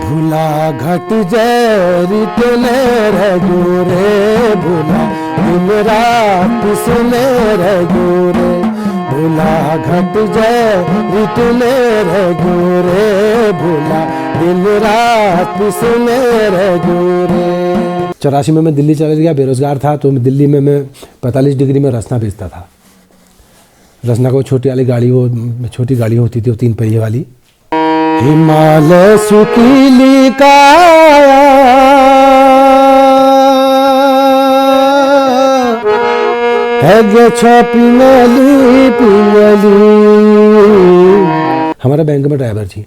भूला घट जय रितले रघुरे भूला दिन रात सुने रघुरे भूला घट जय रितले रघुरे भूला दिन रात सुने रघुरे। 84 में मैं दिल्ली चला गया, बेरोजगार था, तो दिल्ली में मैं 45 डिग्री में रसना बेचता था। रसना को छोटी वाली गाड़ी, वो छोटी गाड़ी होती थी, वो 3 पहिए वाली। हिमालय सुकीली काया है गे पिंगली पिंगली। हमारा बैंक में ड्राइवर थी,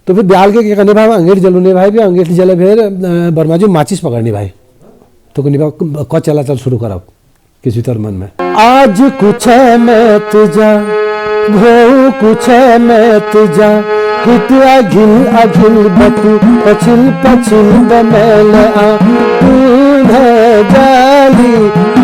तो फिर ब्याल के क्या करने भाई, अंगेठ जलूने भाई, भी अंगेठ जले फिर बर्माजी माचिस पकड़नी भाई, तो कहनी क चला चल शुरू कर अब किसी तरह मन में। आज कुछ है मैं तुझा भो कुछ है मैं तुझा हित अघिल बतू पछिल पछिल बमेल आ तू है जाली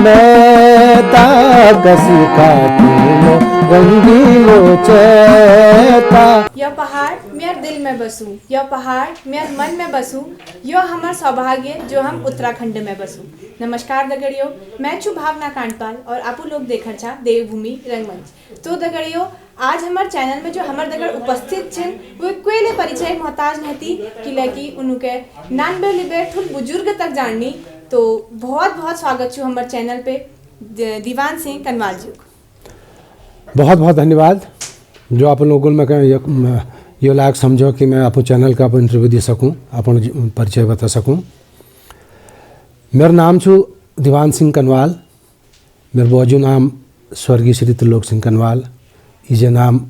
मैं ताकसी काटूलो रंगीलो चेता। यह पहाड़ मेरे दिल में बसू, यह पहाड़ मेरे मन में बसू, यह हमार सौभाग्य जो हम उत्तराखंड में बसू। नमस्कार दगड़ियों, मैं छु भावना कांडपाल और आपू लोग देखर छा देवभूमि रंगमंच। तो दगड़ियों, आज हमारे चैनल में जो हमारे दगड़ उपस्थित छन वो कोयले परिचय मोहताज रहती कि लड़की उनके नानबे लिबे ठुल बुजुर्ग तक जाननी। तो बहुत बहुत स्वागत छु हमारे चैनल पे दीवान सिंह कनवाल जी को। बहुत बहुत धन्यवाद जो आप लोगों को मैं ये लायक समझो कि मैं अपने चैनल का इंटरव्यू दे सकूं, अपन परिचय बता सकूं। मेरा नाम छु दीवान सिंह कनवाल, मेरे बाजू नाम स्वर्गीय श्री त्रिलोक सिंह कनवाल, इजे नाम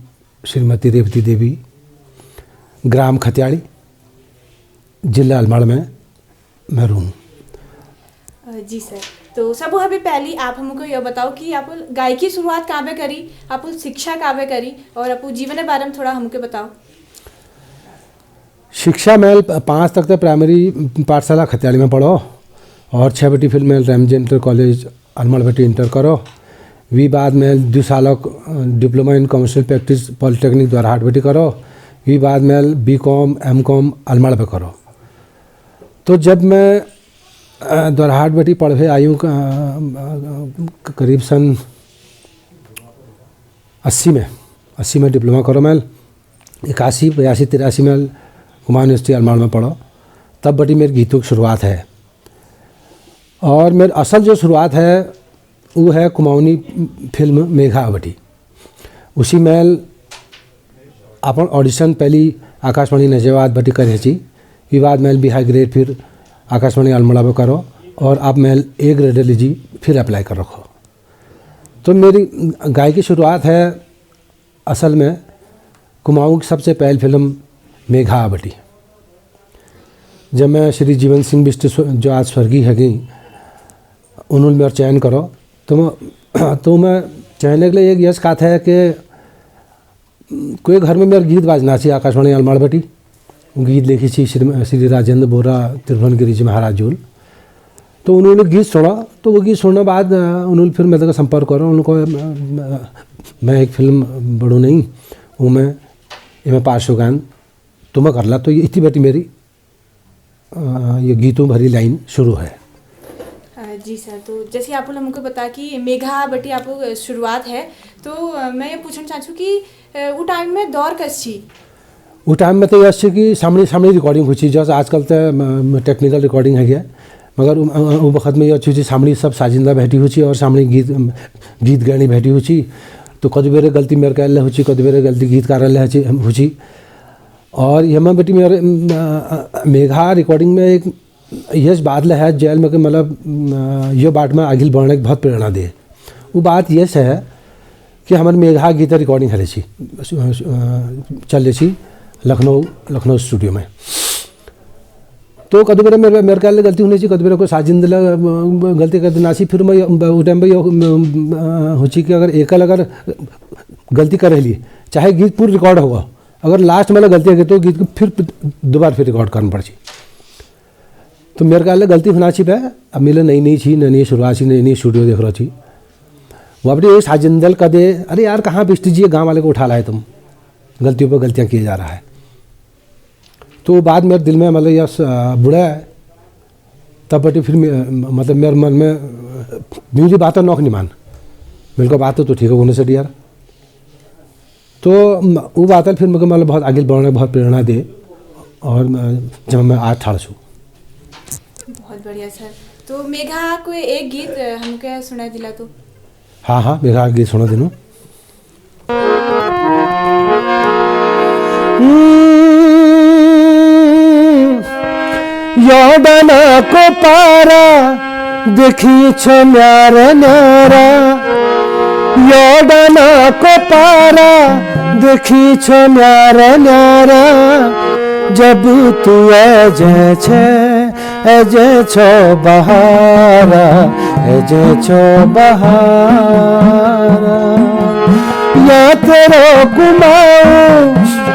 श्रीमती रेवती देवी, ग्राम खत्याड़ी, जिला अलमड़ में मैं रहूँ। जी सर, तो सब अभी पहली आप हमको ये बताओ कि आप गायकी शुरुआत कहाँ पे करी, आप शिक्षा कहाँ पे करी और आप जीवन के बारे में थोड़ा हमको बताओ। शिक्षा मैं 5 तक तो प्राइमरी पाठशाला खत्याड़ी में पढ़ो और 6 बटी फिर मैं रेमजे इंटर कॉलेज अलमड़ बटी इंटर करो। वी बाद में 2 साल diploma in commercial practice polytechnic Dwarahat बटी करो। वी बाद में BCom MCom अलमड़ पे करो। तो जब मैं द्वारहाट बटी पढ़े आई हूँ करीब सन 80 में डिप्लोमा करो। मैं 81, 82, 83 में हुमायूं यूनिवर्सिटी अलमड़ में पढ़ो। तब बटी मेरी गीतों की शुरुआत है और मेरी असल जो शुरुआत है वो है कुमाऊनी फिल्म मेघा बटी। उसी में अपन ऑडिशन पहली आकाशवाणी नजवाद बटी करे थी। विवाद में भी हाई ग्रेड फिर आकाशवाणी अलमड़ा में करो और अब मैं A ग्रेड लीजी फिर अप्लाई कर रखो। तो मेरी गायकी की शुरुआत है असल में कुमाऊं की सबसे पहली फिल्म मेघा बटी। जब मैं श्री जीवन सिंह बिष्ट जो आज स्वर्गीय है गई, उन्होंने मेरा चयन करो तो मैं चयन के लिए एक यश बात है कि कोई घर में मेरा गीत बाजना चाहिए आकाशवाणी अलमड़ बटी। गीत लिखी थी श्री राजेंद्र बोरा त्रिभुवनगिरी जी महाराज जूल। तो उन्होंने गीत सुना, तो वो गीत सुनने बाद उन्होंने फिर मेरे को संपर्क करो। उनको मैं एक फिल्म बड़ू नहीं वो मैं पार्श्व गान तुम्हें कर ला। तो ये इतनी बेटी मेरी ये गीतों भरी लाइन शुरू है। जी सर, तो जैसे आप लोग हमको बता कि मेघा बटी आप शुरुआत है, तो मैं ये पूछना चाहूँ कि वो टाइम में दौर कस छी? वो टाइम में तो यह कि सामने रिकॉर्डिंग हुई, जैसे आजकल तो टेक्निकल रिकॉर्डिंग है गया, मगर वो वक्त में यह अच्छी सामने सब साजिंदा बैठी हुई और सामने गीत गानी बैठी हुई। तो कद बेरे गलती मेरे कहले हुई, कद बेरे गलती गीतकार हुई। और यह बेटी मेरे मेघा रिकॉर्डिंग में एक यश बात है जेल में कि मतलब ये बात में आगे बढ़ने की बहुत प्रेरणा दे। वो बात यश है कि हमारे मेघा गीत रिकॉर्डिंग है चल रही लखनऊ स्टूडियो में। तो कद बेरे मेरे ख्याल गलती होनी चाहिए, कद बेरे कोई साजिंद गलती कर देना चाहिए। फिर मैं वो टाइम पर हो कि अगर एकल अगर गलती कर रही चाहे गीत पूरा रिकॉर्ड होगा, अगर लास्ट में गलती है तो गीत को फिर दोबारा फिर रिकॉर्ड करना पड़। तो मेरे ख्याल गलती होना चाहिए। अब मिले नई शुरुआत नई स्टूडियो देख रहा थी वो अपनी साजिंदल कदे अरे यार कहाँ बिस्टी जी गाँव वाले को उठा लाए तुम, गलतियों पर गलतियाँ किए जा रहा है। तो बाद मेरे दिल में मतलब यह बुढ़ा है तब बटी फिर मतलब मेरे मन में मेरी बात नौक नहीं मान मेरे को बात तो ठीक है होने से यार तो वो बात फिर मेरे को मतलब बहुत आगे बढ़ने बहुत प्रेरणा दे और जब मैं आज ठाड़ छूँ। बहुत बढ़िया सर। तो मेघा कोई एक गीत हमके सुना दिला तो। हाँ हाँ मेघा गीत सुना दिनों। यौवना को पारा देखी छो न्यारा न्यारा यौवना को पारा देखी छो न्यारा न्यारा जब तू अजय छो बहारा अजय छो बहारा या तेरो कुमाऊं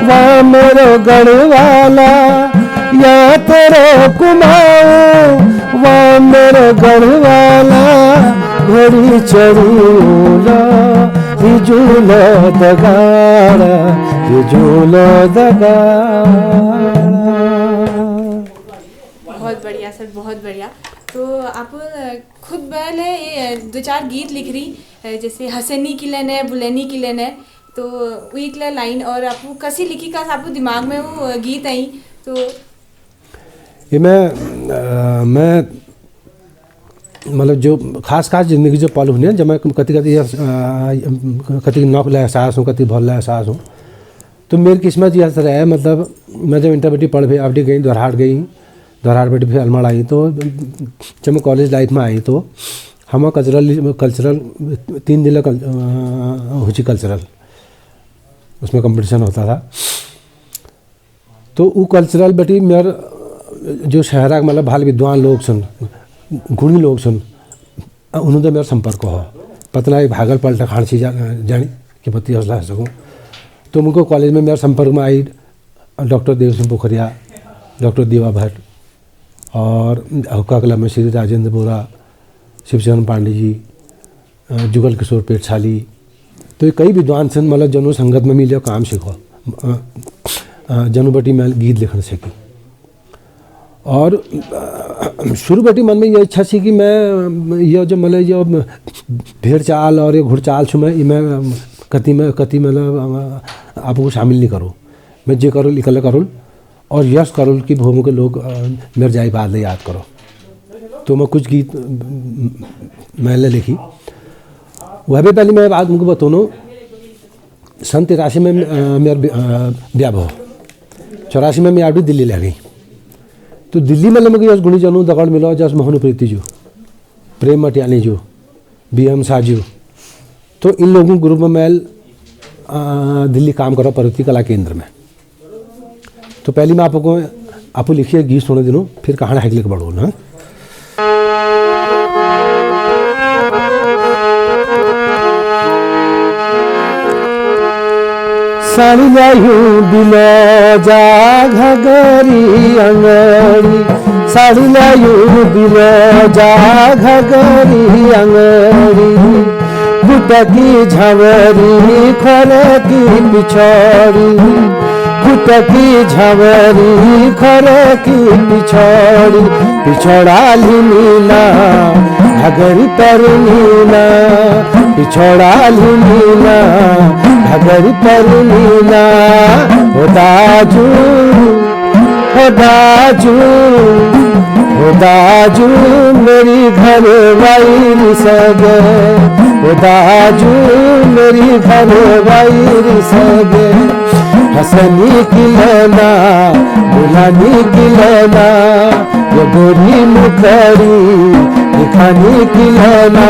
वा मेरो गढ़वाला या तेरो कुमाऊं वा मेरो गढ़वाला घोड़ी चढ़ूलो हिजूलो दगाड़ा हिजूलो दगाड़ा। बहुत बढ़िया सर बहुत बढ़िया। तो आप खुद पहले दो चार गीत लिख रही जैसे हसनी की लेन है बुलैनी की लेन है तो वही के लाइन और आपको कसी लिखी का आपको दिमाग में वो गीत आई तो ये मैं मतलब जो खास ज़िंदगी जो पल हुई जब मैं कति नौक ला एहसास हूँ कति भल ला एहसास हूँ तो मेरी किस्मत यह तरह है मतलब मैं जब इंटर बेटी पढ़ भी आवटी गई दोहराट बेटी फिर अलमड़ आई तो जब मैं कॉलेज लाइफ में आई तो हम कल्चरल 3 दिन हुची कल्चरल उसमें कंपटीशन होता था तो वो कल्चरल बेटी मेरे जो शहर का मतलब भाल विद्वान लोग सुन गुणी लोग सुन उन्होंने मेरा संपर्क हो पतना ही भागल पलटा खांसी जानी कि पति हौसला है सकूँ तो उनको कॉलेज में मेरे संपर्क में आई डॉक्टर देव सिंह पोखरिया डॉक्टर दीवा भट्ट और हुक्का क्लब में श्री राजेंद्र बोरा शिवचरण पांडे जी जुगल किशोर पेटशाली तो ये कई विद्वान सन मतलब जनु संगत में मिले काम सीखो जनु बटी में गीत लिखने सीखी और शुरू बटी मन में ये इच्छा सी कि मैं ये जो मतलब ये भेड़ चाल और ये घुड़चाल छू मैं कति मतलब आपको शामिल नहीं करूँ मैं जे करूँ इकल्ला करूँ और यश करूँ कि भूमि के लोग मेरे जाई बात याद करो तो मैं कुछ गीत मैंने लिखी वह भी पहले मैं बात मुझको बताऊँ सन 83 में मेरा ब्याह हो 84 में मैं आटी दिल्ली ले गई तो दिल्ली में मुझे यश गुणी जनू दगड़ मिलो जस मोहन प्रीति जो प्रेम मटियानी जो BM साजू तो इन लोगों ग्रुप में मैं दिल्ली काम करो प्रगति कला केंद्र में तो पहले मैं आपको लिखिए गीत सुने दिनों फिर कहानी हैक लेकर बढ़ो ना। साड़ी लायू बिलो जा घगरी अंगड़ी साड़ी लायू बिलो जा घगरी अंगड़ी गुटकी झवरी खरे की पिछड़ी गुटकी झवरी खरे की पिछड़ी पिछड़ा नीला घगरी पर नीला पिछड़ा नीला घगरी पर नीला हो दाजू हो दाजू हो दाजू मेरी घर वाई सगे हो दाजू मेरी घर वाई सगे हसनी की लेना बुलानी की लेना ये गोरी मुखरी दिखानी की लेना।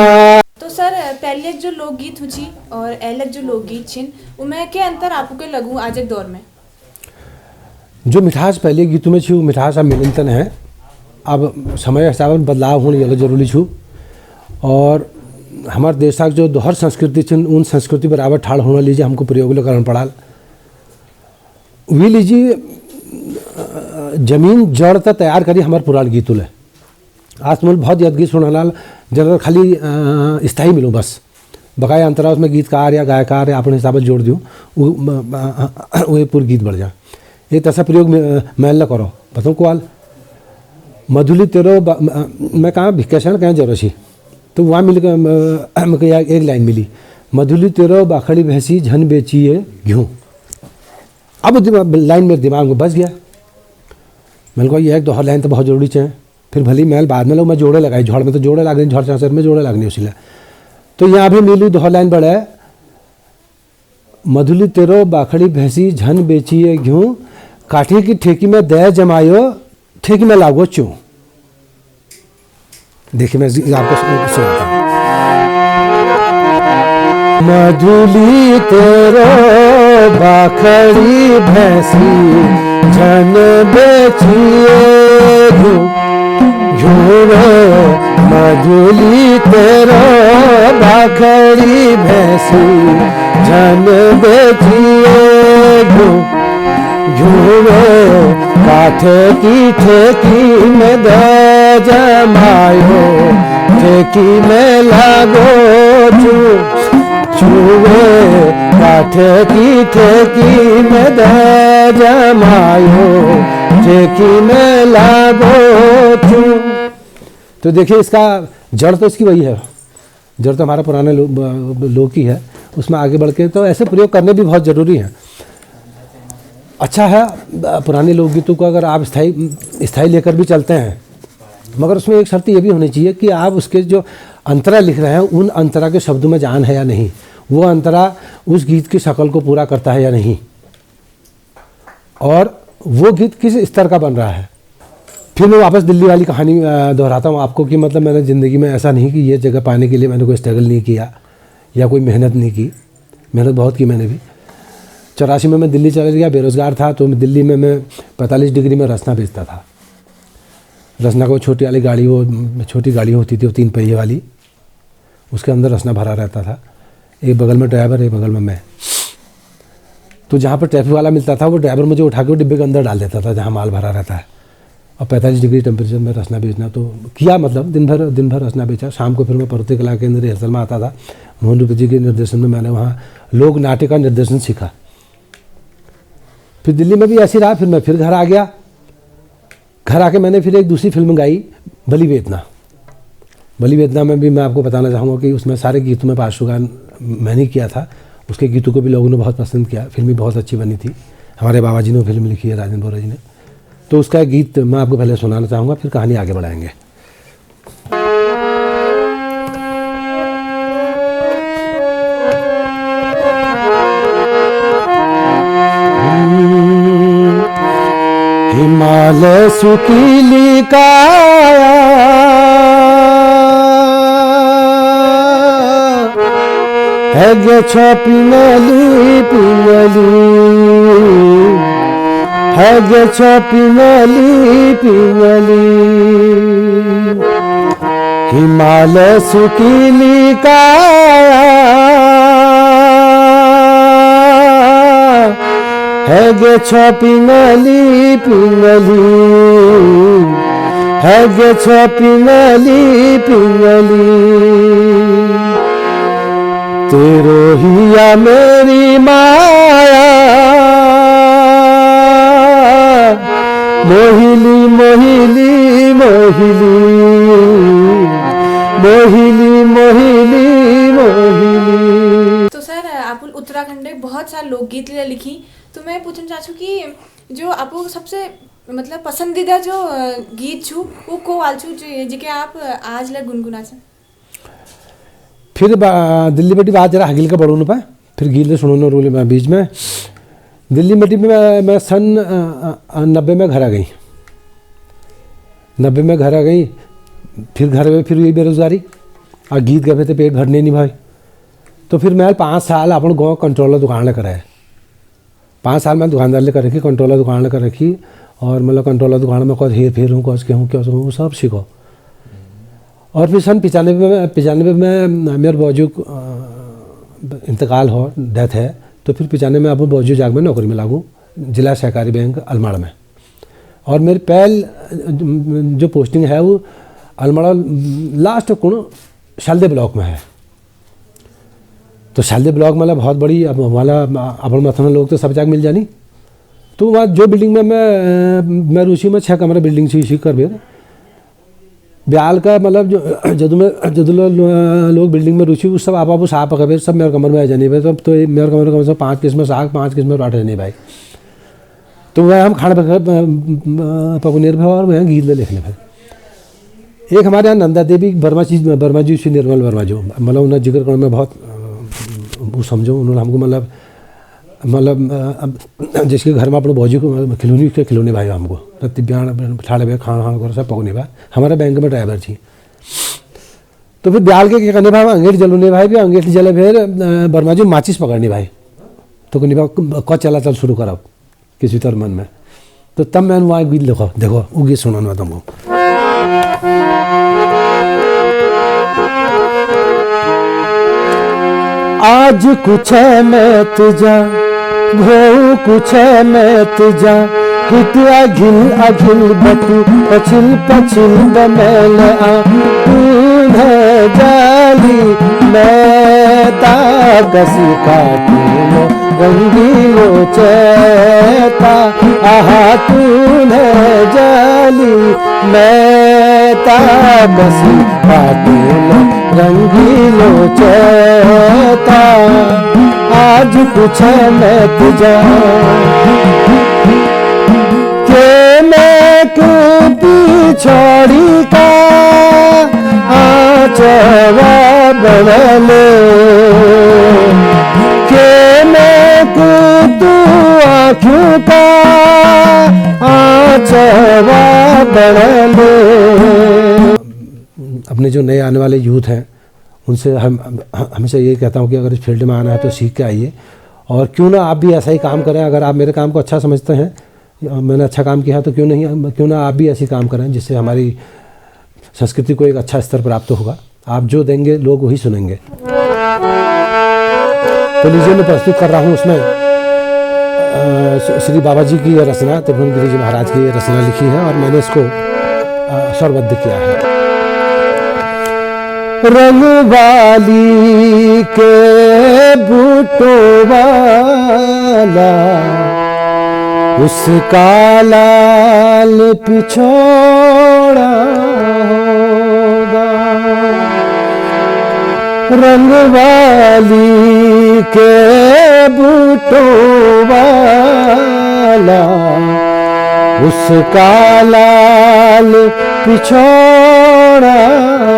तो सर पहले जो लोकगीत हुची और अलग जो लोकगीत छिन उनमें के अंतर आपको के लगू आज के दौर में जो मिठास पहले गीतों में छी वो मिठास अब मिलनतन है अब समय हिसाब से बदलाव होने वाला जरूरी छू और हमारे देश का जो हर संस्कृति छिन उन संस्कृति बराबर ठाड़ होना लीजिए हमको प्रयोग करना पड़ा वी लीजिए जमीन जड़ तक तैयार करी हमारे पुराने गीतों ले आज मुझे बहुत याद गीत सुना जनरल खाली स्थायी मिलो बस बकाया अंतरा उसमें गीतकार या गायकार या अपने हिसाब से जोड़ दूँ वो पूरे गीत बढ़ जाए ये तसा प्रयोग मैल न करो बताऊँ कोवाल मधुली तेरो मैं कहाँ भिक्काशरण कहाँ जरूर सी तो वहाँ मिल एक लाइन मिली मधुली तेरो बाखड़ी भैंसी झन बेचिए घ्यूँ। अब लाइन मेरे दिमाग में बस गया। मैंने कहा ये एक दोहर लाइन तो बहुत जरूरी चाहिए। फिर भली मैल बाद में लोग मैं जोड़े लगाई झड़ में तो जोड़े लग रही झड़ चाँसर में जोड़े लगनी उसी ला तो यहाँ भी मिलू दोहर लाइन बढ़ा मधुली तेरो बाखड़ी भैंसी झन बेचिए घ्यूँ काठी की ठेकी में दे जमायो ठेकी में लागो चूँ। देखिए मैं आपको सुनाता हूँ। मधुली तेरो बाखड़ी भैंसी झन बेचिए घ्यूँ मधुली तेरो बाखड़ी भैंसी झन बेचिए घ्यूँ काठे की ठेकी में दे जमायो ठेकी में लागो चूवे काठे की ठेकी में दे जमायो ठेकी में लागो चू। तो देखिए इसका जड़ तो इसकी वही है, जड़ तो हमारा पुराने लोग की है। उसमें आगे बढ़ के तो ऐसे प्रयोग करने भी बहुत ज़रूरी हैं। अच्छा है पुराने लोकगीतों को अगर आप स्थाई लेकर भी चलते हैं मगर उसमें एक शर्त ये भी होनी चाहिए कि आप उसके जो अंतरा लिख रहे हैं उन अंतरा के शब्दों में जान है या नहीं, वो अंतरा उस गीत की शक्ल को पूरा करता है या नहीं, और वो गीत किस स्तर का बन रहा है। फिर मैं वापस दिल्ली वाली कहानी दोहराता हूँ आपको कि मतलब मैंने ज़िंदगी में ऐसा नहीं कि ये जगह पाने के लिए मैंने कोई स्ट्रगल नहीं किया या कोई मेहनत नहीं की। मेहनत बहुत की मैंने भी। 84 में मैं दिल्ली चला गया, बेरोज़गार था तो दिल्ली में मैं 45 डिग्री में रसना बेचता था। रसना को छोटी वाली गाड़ी, वो छोटी गाड़ी होती थी वो 3 पहिए वाली, उसके अंदर रसना भरा रहता था। एक बगल में ड्राइवर, एक बगल में मैं। तो जहाँ पर ट्रैफिक वाला मिलता था वो ड्राइवर मुझे उठा के डिब्बे के अंदर डाल देता था जहाँ माल भरा रहता है। और 45 डिग्री टेम्परेचर में रसना बेचना तो किया, मतलब दिन भर रसना बेचा। शाम को फिर मैं पर्वतीय कला केंद्र रिहर्सल में आता था। मोहन रूपे जी के निर्देशन में मैंने वहाँ लोक नाट्य का निर्देशन सीखा। फिर दिल्ली में भी ऐसी रहा। फिर मैं फिर घर आ गया। घर आके मैंने फिर एक दूसरी फिल्म गाई, बली वेदना। बली वेदना में भी मैं आपको बताना चाहूँगा कि उसमें सारे गीतों में पार्श्वगान मैंने किया था। उसके गीतों को भी लोगों ने बहुत पसंद किया। फिल्म भी बहुत अच्छी बनी थी। हमारे बाबा जी ने फिल्म लिखी है, राजेंद्र बोरा जी ने। तो उसका गीत मैं आपको पहले सुनाना चाहूँगा, फिर कहानी आगे बढ़ाएंगे। हिमालय सुकीली काया है गे पिंगली पिंगली है गे पिंगली पिंगली हिमालय सुकीली काया है गे पिंगली पिंगली है गे पिंगली पिंगली तेरो हिया मेरी माया मोहिली मोहिली मोहिली मोहिली मोहिली मोहिली। तो सर आप उत्तराखंड में बहुत सारे लोकगीत लिखी, तो मैं पूछना चाहूँ कि जो आपको सबसे मतलब पसंदीदा जो गीत छू वो को वाल छू जिके आप आज लग गुनगुना छे। फिर दिल्ली बेटी बात जरा हगिल का बढ़ों पे फिर गीत सुनो रोल में बीच में दिल्ली बेटी में मैं सन 90 में घर आ गई। 90 में घर आ गई। फिर घर में फिर हुई बेरोजगारी और गीत गए थे पेट भरने नहीं भाई। तो फिर मैं 5 साल अपन गाँव कंट्रोलर दुकान लेकर आए। 5 साल मैं दुकानदार लेकर रखी, कंट्रोलर दुकान लेकर रखी। और मतलब कंट्रोलर दुकान में कौन हेर फेर हूँ, कौन के हूँ, क्या हूँ, सब सीखो। और फिर सन 95 में मेरे बाजू इंतकाल हो, डेथ है। तो फिर 95 में अपन बाजू जाग में नौकरी में लागू जिला सहकारी बैंक अलमाड़ा में। और मेरी पहल जो पोस्टिंग है वो अलमाड़ा लास्ट कौन शालदे ब्लॉक में है। तो शालदे ब्लॉक मतलब बहुत बड़ी, अब वाला अपन मथुरा लोग तो सब जाग मिल जानी। तो वहाँ जो बिल्डिंग में मैं रुचि में 6 कमरे बिल्डिंग से इसी कर बेर ब्याल का मतलब जो लोग बिल्डिंग में रुचि उस सब आप साफ कर सब मेरे कमर में आ जाने भाई। तो मेरे कमरे कम से 5 किस्में साग 5 किस्में राट रहने भाई। तो वह हम खाना पकनेर भाई और वह गीत लिखने भाई। एक हमारे यहाँ नंदा देवी वर्मा जी श्री निर्मल वर्मा जो मतलब उन्हें जिक्र करने में बहुत वो समझो उन्होंने हमको मतलब जिसके घर में अपने भौजी को खिलौने भाई हमको रत्ती ब्याण ठाड़े भाई खाना कर सब पकने भाई। हमारे बैंक में ड्राइवर थी। तो फिर ब्याल के क्या करने भाई अंगेठ जलने भाई भी अंगेठ जले फिर वर्मा जी माचिस पकड़ने भाई। तो कहने भाई कब चला चल शुरू करो किसी तरह मन में। तो तब मैंने वहाँ गीत लिखा देखो वो गीत सुनाना तुमको। आज कुछ है मैं तुझा घो कुछ है मैं तुझा हित अघिल बतू पछिल बमेल आ तूने जाली मैं ताकसी काटूनो रंगीलो चेता आहा तूने जाली मैं ताकसी काटूनो रंगीलो चेता आज कुछ मैं तुझा के मैं पिछड़ी का आचवा बनले के मैं तू आँखों का आचवा बनले। अपने जो नए आने वाले यूथ हैं उनसे हमेशा ये कहता हूँ कि अगर इस फील्ड में आना है तो सीख के आइए और क्यों ना आप भी ऐसा ही काम करें। अगर आप मेरे काम को अच्छा समझते हैं मैंने अच्छा काम किया तो क्यों ना आप भी ऐसी काम करें जिससे हमारी संस्कृति को एक अच्छा स्तर प्राप्त होगा। आप जो देंगे लोग वही सुनेंगे। तो लीजिए मैं प्रस्तुत कर रहा हूँ उसमें श्री बाबा जी की रचना त्रिभुवनगिरी जी महाराज की रचना लिखी है और मैंने इसको स्वरबद्ध किया है। रंग वाली के बूटों वाला उसका लाल पिछोड़ा होगा। रंग वाली के बूटों वाला उसका लाल पिछोड़ा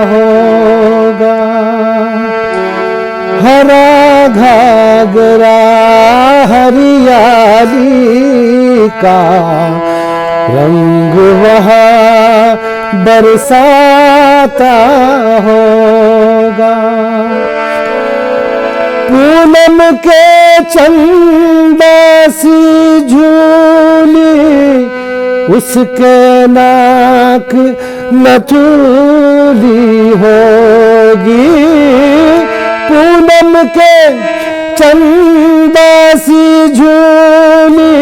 होगा। हरा घाघरा हरियाली का रंग वहाँ बरसाता होगा। पूनम के चंदा सी झूली उसके नाक नथुली होगी। पूनम के चंदा सी झूली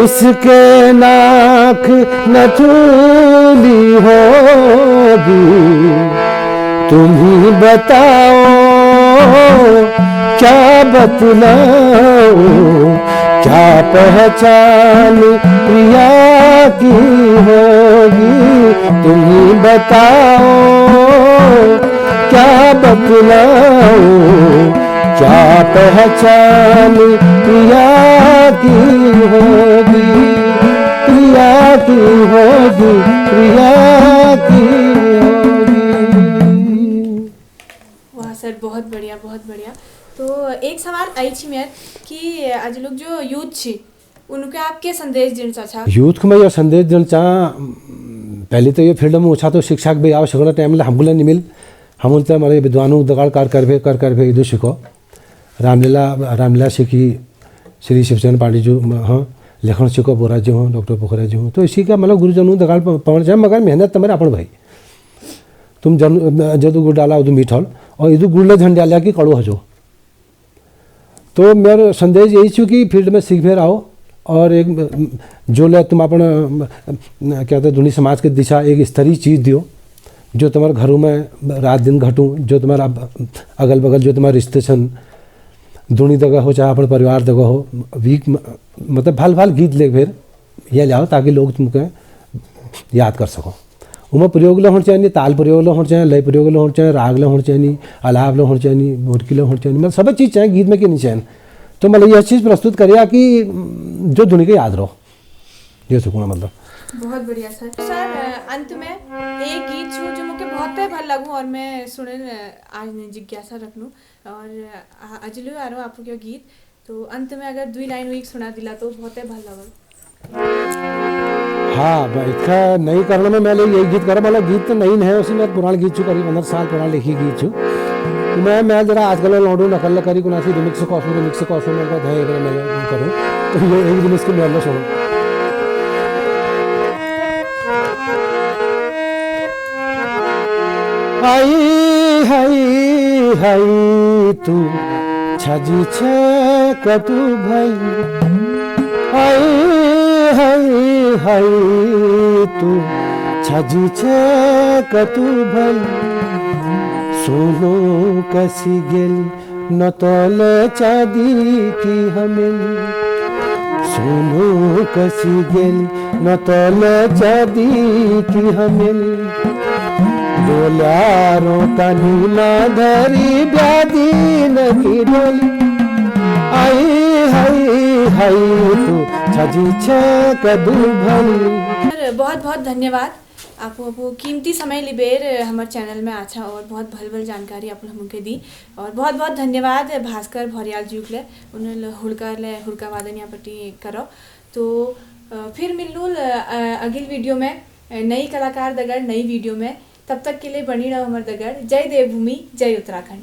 उसके नाक नथुली होगी। तुम ही बताओ क्या बतलाऊं क्या पहचान प्रिया की होगी। तुम ही बताओ क्या बतलाऊं क्या पहचान प्रिया की होगी। प्रिया की होगी प्रिया की होगी। वाह सर बहुत बढ़िया बहुत बढ़िया। तो एक सवाल आई छी मेर कि आज लोग जो यूथ छी उनके आपके संदेश देना चाह यूथ को मैं ये संदेश देना चाह पहले तो ये फील्ड में ओछा तो शिक्षा भी आओ सगड़ा टाइम हमको नहीं मिल हम तो हमारे विद्वानों दगाड़ कर भे इधर सीखो रामलीला सीखी श्री शिवचंद्र पांडे जी हाँ लेखन सीखो बोरा जी हूँ डॉक्टर पोखरा जी हूँ। तो इसी का मतलब गुरुजनों दगाड़ पवन चाहे मगर मेहनत तुम्हारे अपन भाई तुम जदू गुड़ डाला उदू मीठ हल और इधू गुड़ झंड डालिया कि कड़ो हजो। तो मेरा संदेश यही छू कि फील्ड में सीख भी रहो और एक जो ले तुम अपन क्या कहते दुनिया समाज के दिशा एक स्तरीय चीज़ दियो जो तुम्हारे घरों में रात दिन घटूँ जो तुम्हारा अगल बगल जो तुम्हारे रिश्ते छन दुनी दगा हो चाहे अपन परिवार दगा हो वीक मतलब भल भल गीत ले फिर ये लाओ ताकि लोग तुमके याद कर सको उमा प्रयोग लो होना चाहिए ताल प्रयोग लो होना चाहिए लय प्रयोग लो होना चाहिए राग लो होना चाहिए अलाप लो होना चाहिए मुटकी लो होना चाहिए मतलब सब चीज़ चाहिए गीत में कि नहीं चाहिए तो मतलब यह चीज़ प्रस्तुत करिए कि जो दुनिया के याद रहो ये सुकून मतलब बहुत बढ़िया सर। सर अंत में एक गीत छू जो मुझे बहुत भल लगू और मैं सुने आज जिज्ञासा रख लूँ और अजलू आ रहा आपको क्या गीत तो अंत में अगर 2 लाइन वीक सुना दिला तो बहुत भल लगल। हाँ इसका नई करने में मैं यही गीत करा मतलब गीत तो नहीं है उसी में पुराना गीत छू करीब 15 साल पुराना लिखी गीत छू मैं जरा आजकल लौटू नकल करी को नासी रिमिक्स कौशल मेरे पास है अगर मैं करूँ तो ये एक दिन इसकी मैं सुनो हाई हाई हाई तू छजी छे कतु भाई हाई हाई हाई तू छजी छे कतु भाई सोनो कसी गेली न तोले चादी की हमें सोनो कसी गेली न तोले चादी की हमें डोलारो तनी ना धरी ब्यादी नकी डोली आई हाई हाई तू छजी छे कदू भली। बहुत बहुत धन्यवाद आपको कीमती समय लिबेर हमारे चैनल में आछा और बहुत भल भल जानकारी आप हमके दी और बहुत बहुत धन्यवाद भास्कर भौरियाल जी के उन्हें हुड़का वादन यहाँ पट्टी करो तो फिर मिलूँ अगली वीडियो में नई कलाकार दगड़ नई वीडियो में तब तक के लिए बनी रहो हमारे दगड़। जय देवभूमि जय उत्तराखंड।